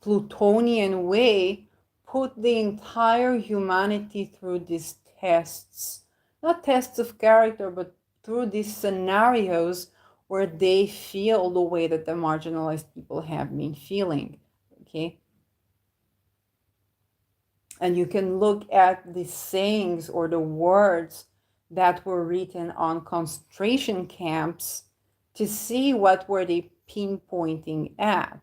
Plutonian way, put the entire humanity through these tests, not tests of character, but through these scenarios where they feel the way that the marginalized people have been feeling. Okay. And you can look at the sayings or the words that were written on concentration camps to see what were they pinpointing at.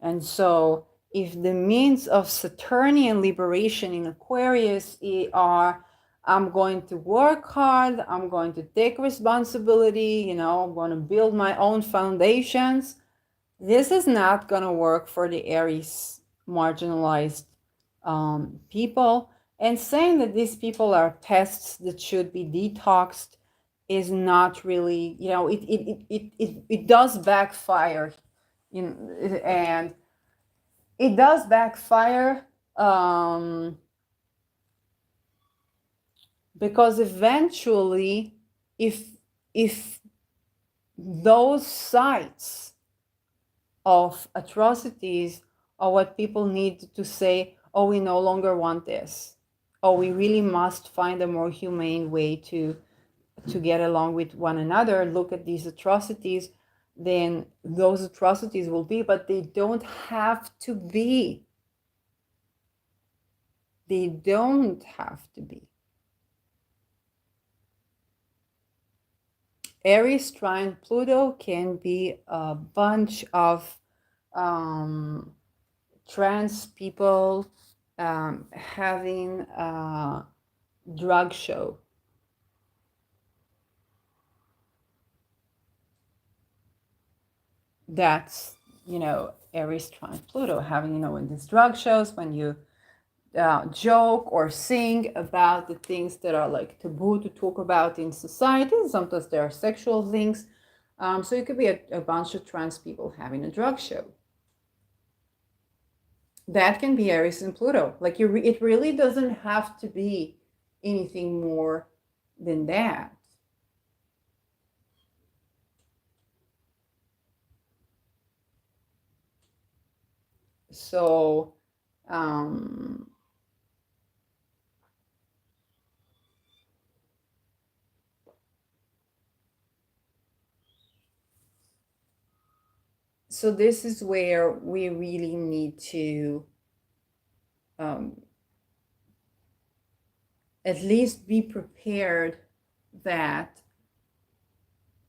And so if the means of Saturnian liberation in Aquarius are, I'm going to work hard, I'm going to take responsibility, I'm going to build my own foundations, this is not going to work for the Aries marginalized people. And saying that these people are pests that should be detoxed is not really, it does backfire. And it does backfire because eventually, if those sites of atrocities are what people need to say, oh, we no longer want this, oh, we really must find a more humane way to get along with one another, look at these atrocities, then those atrocities will be, but they don't have to be. They don't have to be. Aries trine Pluto can be a bunch of trans people having a drug show. That's, Aries trine Pluto, having, in these drug shows, when you joke or sing about the things that are like taboo to talk about in society. Sometimes there are sexual things. So it could be a bunch of trans people having a drug show. That can be Aries and Pluto. Like it really doesn't have to be anything more than that. So so this is where we really need to at least be prepared that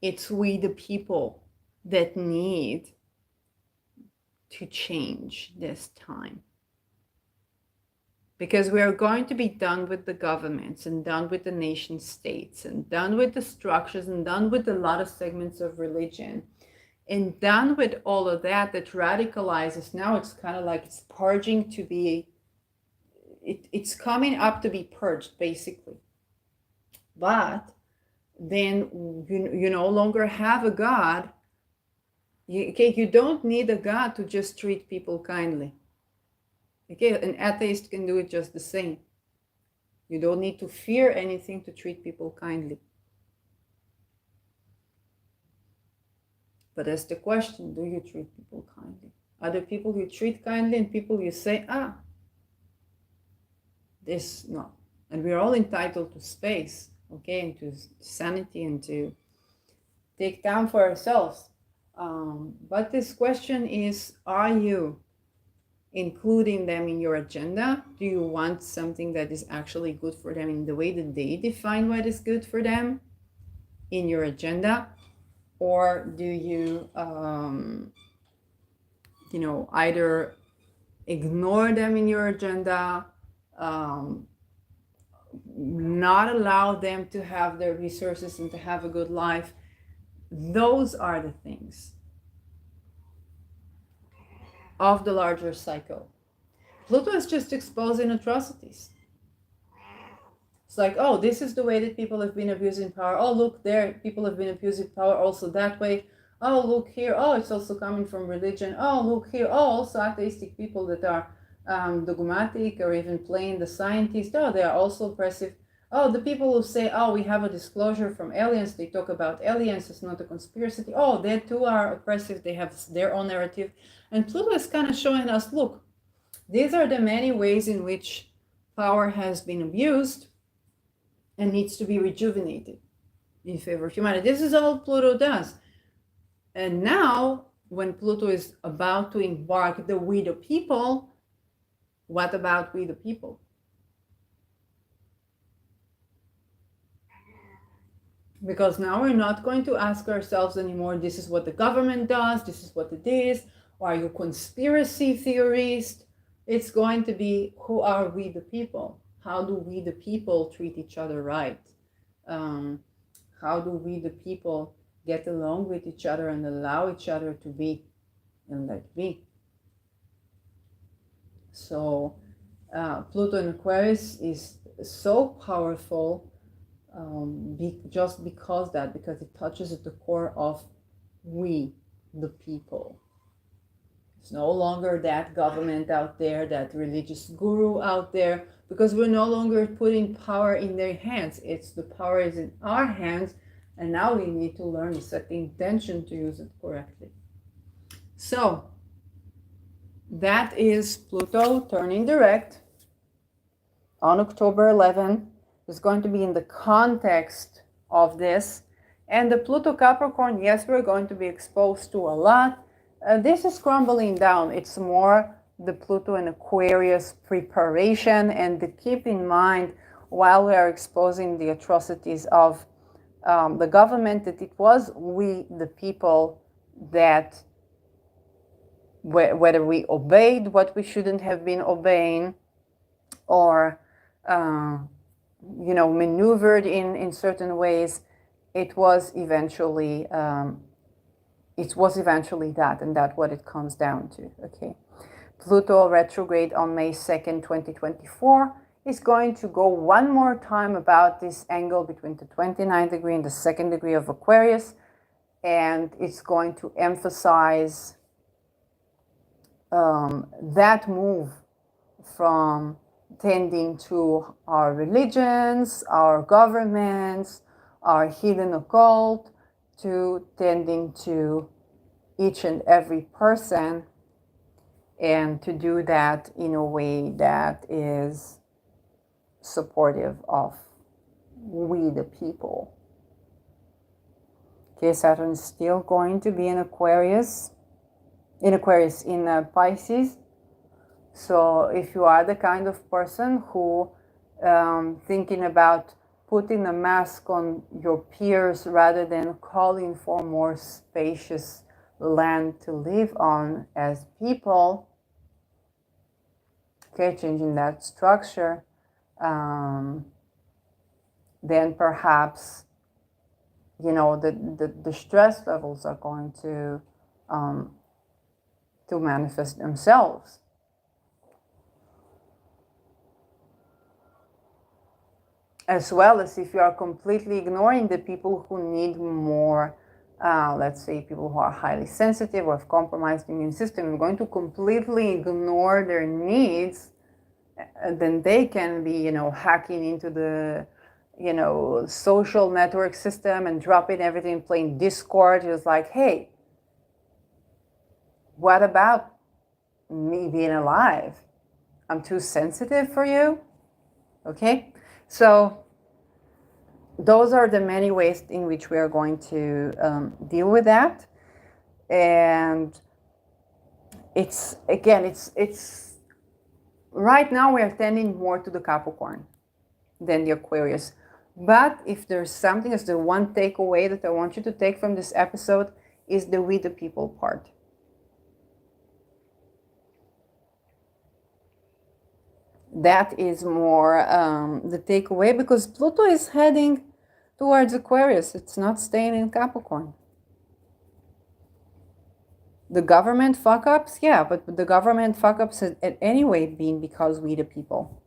it's we the people that need to change this time. Because we are going to be done with the governments and done with the nation states and done with the structures and done with a lot of segments of religion and done with all of that radicalizes. Now it's kind of like it's purging to be, it's coming up to be purged basically. But then you no longer have a God. You don't need a God to just treat people kindly. Okay, an atheist can do it just the same. You don't need to fear anything to treat people kindly. But that's the question, do you treat people kindly? Are there people you treat kindly and people you say, this, no. And we're all entitled to space, okay, and to sanity and to take time for ourselves. But this question is, are you including them in your agenda? Do you want something that is actually good for them in the way that they define what is good for them in your agenda? Or do you, either ignore them in your agenda, not allow them to have their resources and to have a good life? Those are the things of the larger cycle. Pluto is just exposing atrocities. It's like, oh, this is the way that people have been abusing power. Oh, look, there, people have been abusing power also that way. Oh, look here. Oh, it's also coming from religion. Oh, look here. Oh, also atheistic people that are dogmatic or even playing the scientist. Oh, they are also oppressive. Oh, the people who say, oh, we have a disclosure from aliens, they talk about aliens, it's not a conspiracy. Oh, they too are oppressive, they have their own narrative. And Pluto is kind of showing us, look, these are the many ways in which power has been abused and needs to be rejuvenated in favor of humanity. This is all Pluto does. And now, when Pluto is about to embark the we the people, what about we the people? Because now we're not going to ask ourselves anymore, this is what the government does, this is what it is, or are you conspiracy theorist? It's going to be, who are we the people? How do we the people treat each other right? How do we the people get along with each other and allow each other to be and let be? So Pluto in Aquarius is so powerful just because it touches at the core of we, the people. It's no longer that government out there, that religious guru out there, because we're no longer putting power in their hands. It's the power is in our hands, and now we need to learn to set the intention to use it correctly. So that is Pluto turning direct on October 11. Is going to be in the context of this. And the Pluto Capricorn, yes, we're going to be exposed to a lot. This is crumbling down. It's more the Pluto and Aquarius preparation, and to keep in mind while we are exposing the atrocities of the government, that it was we, the people, that whether we obeyed what we shouldn't have been obeying, or maneuvered in certain ways, it was eventually that, and that's what it comes down to. Okay, Pluto retrograde on May 2nd, 2024 is going to go one more time about this angle between the 29th degree and the 2nd degree of Aquarius, and it's going to emphasize that move from tending to our religions, our governments, our hidden occult, to tending to each and every person, and to do that in a way that is supportive of we the people. Okay, Saturn is still going to be in Pisces. So if you are the kind of person who thinking about putting a mask on your peers rather than calling for more spacious land to live on as people, okay, changing that structure, then perhaps, the stress levels are going to manifest themselves. As well as if you are completely ignoring the people who need more, let's say people who are highly sensitive or have compromised immune system, and going to completely ignore their needs, then they can be, hacking into the, social network system and dropping everything, playing Discord. It's like, hey, what about me being alive? I'm too sensitive for you? Okay? So those are the many ways in which we are going to deal with that. And it's right now we are tending more to the Capricorn than the Aquarius. But if there's something, as the one takeaway that I want you to take from this episode, is the we the people part. That is more the takeaway, because Pluto is heading towards Aquarius. It's not staying in Capricorn. The government fuck-ups, yeah, but the government fuck-ups have anyway been because we the people.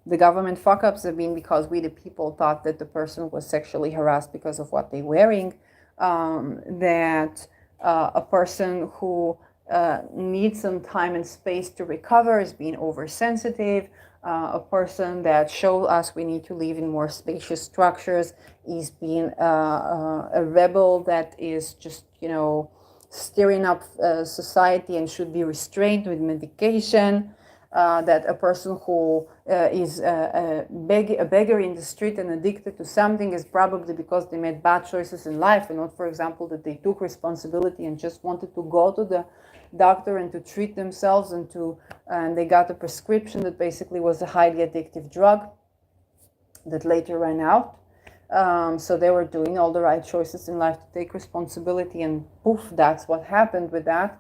The government fuck-ups have been because we the people thought that the person was sexually harassed because of what they're wearing, that a person who needs some time and space to recover is being oversensitive, A person that showed us we need to live in more spacious structures is being a rebel that is just, stirring up society and should be restrained with medication. That a person who is a beggar in the street and addicted to something is probably because they made bad choices in life, and not, for example, that they took responsibility and just wanted to go to the doctor and to treat themselves, and they got a prescription that basically was a highly addictive drug that later ran out. So they were doing all the right choices in life to take responsibility, and poof, that's what happened with that.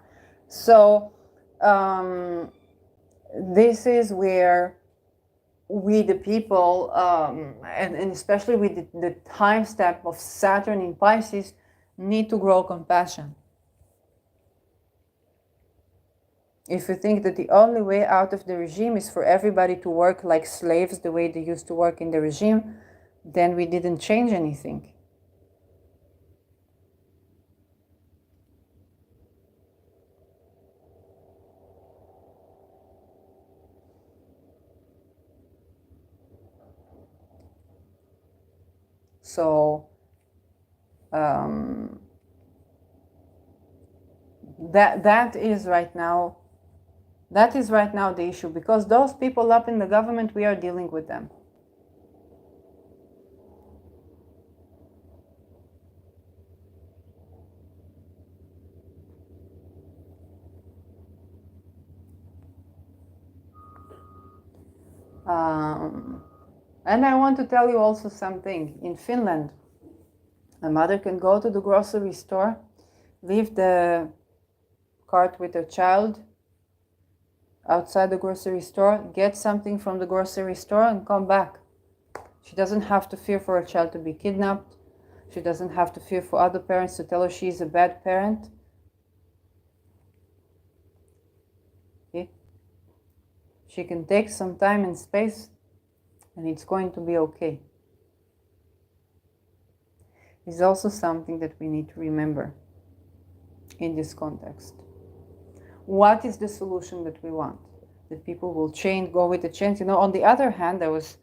So this is where we, the people, and especially with the time step of Saturn in Pisces, need to grow compassion. If you think that the only way out of the regime is for everybody to work like slaves the way they used to work in the regime, then we didn't change anything. So that is right now the issue, because those people up in the government, we are dealing with them. And I want to tell you also something. In Finland, a mother can go to the grocery store, leave the cart with her child outside the grocery store, get something from the grocery store, and come back. She doesn't have to fear for her child to be kidnapped. She doesn't have to fear for other parents to tell her she's a bad parent. Okay? She can take some time and space, and it's going to be okay. It's also something that we need to remember in this context. What is the solution that we want? That people will change, go with the change. On the other hand, I was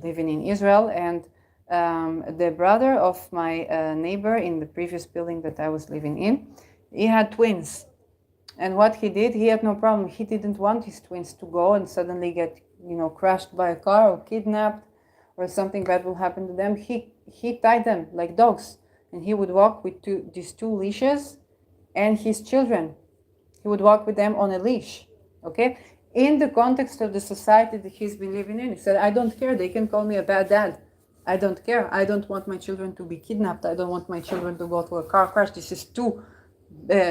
living in Israel, and the brother of my neighbor in the previous building that I was living in, he had twins. And what he did, he had no problem. He didn't want his twins to go and suddenly get, crushed by a car or kidnapped, or something bad will happen to them. He tied them like dogs, and he would walk with these two leashes, and his children. He would walk with them on a leash, okay? In the context of the society that he's been living in, he said, I don't care. They can call me a bad dad. I don't care. I don't want my children to be kidnapped. I don't want my children to go to a car crash. This is two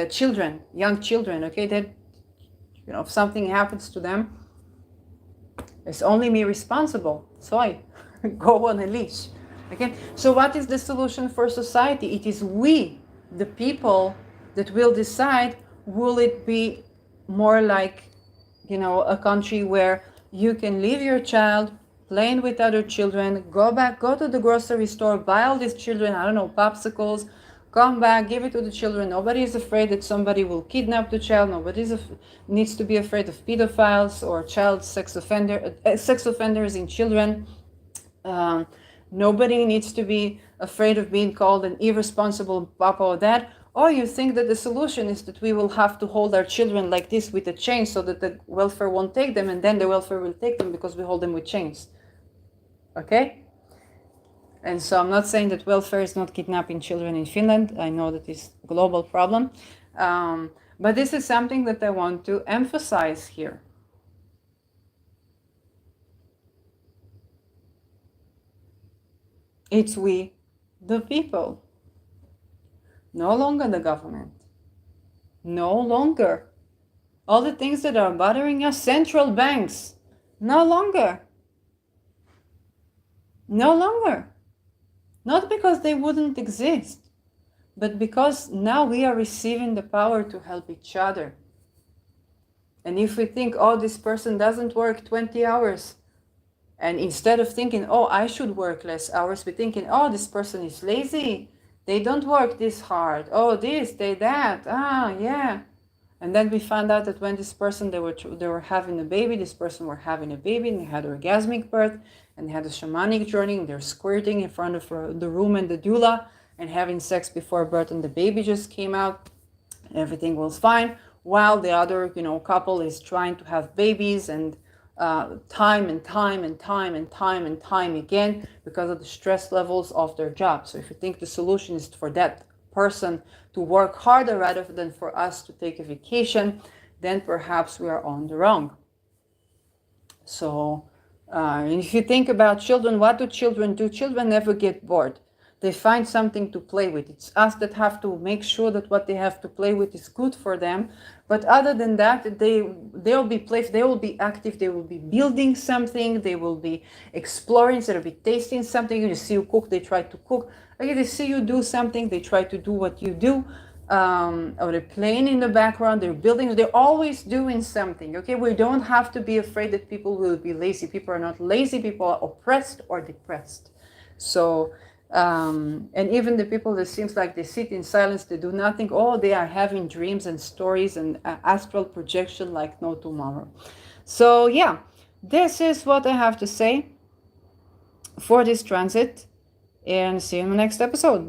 children, young children, okay? That, if something happens to them, it's only me responsible. So I go on a leash, okay? So what is the solution for society? It is we, the people, that will decide. Will it be more like, a country where you can leave your child playing with other children, go to the grocery store, buy all these children, popsicles, come back, give it to the children. Nobody is afraid that somebody will kidnap the child. Nobody needs to be afraid of pedophiles or child sex offenders in children. Nobody needs to be afraid of being called an irresponsible papa or dad. Or you think that the solution is that we will have to hold our children like this with a chain so that the welfare won't take them, and then the welfare will take them because we hold them with chains. Okay? And so I'm not saying that welfare is not kidnapping children in Finland. I know that it's a global problem. But this is something that I want to emphasize here. It's we, the people. No longer the government. No longer. All the things that are bothering us, central banks. No longer. No longer. Not because they wouldn't exist, but because now we are receiving the power to help each other. And if we think, this person doesn't work 20 hours, and instead of thinking, I should work less hours, we're thinking, this person is lazy. They don't work this hard. This, that. Yeah. And then we found out that when this person, they were having a baby, this person were having a baby, and they had orgasmic birth, and they had a shamanic journey, and they're squirting in front of the room and the doula, and having sex before birth, and the baby just came out. Everything was fine, while the other, couple is trying to have babies, and time and time and time and time and time again, because of the stress levels of their job. So if you think the solution is for that person to work harder rather than for us to take a vacation, then perhaps we are on the wrong. So if you think about children, what do? Children never get bored. They find something to play with. It's us that have to make sure that what they have to play with is good for them. But other than that, they'll be playful, they will be active, they will be building something, they will be exploring, they'll be tasting something. You see you cook, they try to cook. Okay, they see you do something, they try to do what you do. Or they're playing in the background, they're building, they're always doing something. Okay, we don't have to be afraid that people will be lazy. People are not lazy, people are oppressed or depressed. So and even the people that seems like they sit in silence, they do nothing, they are having dreams and stories and astral projection like no tomorrow. So yeah, this is what I have to say for this transit, and see you in the next episode.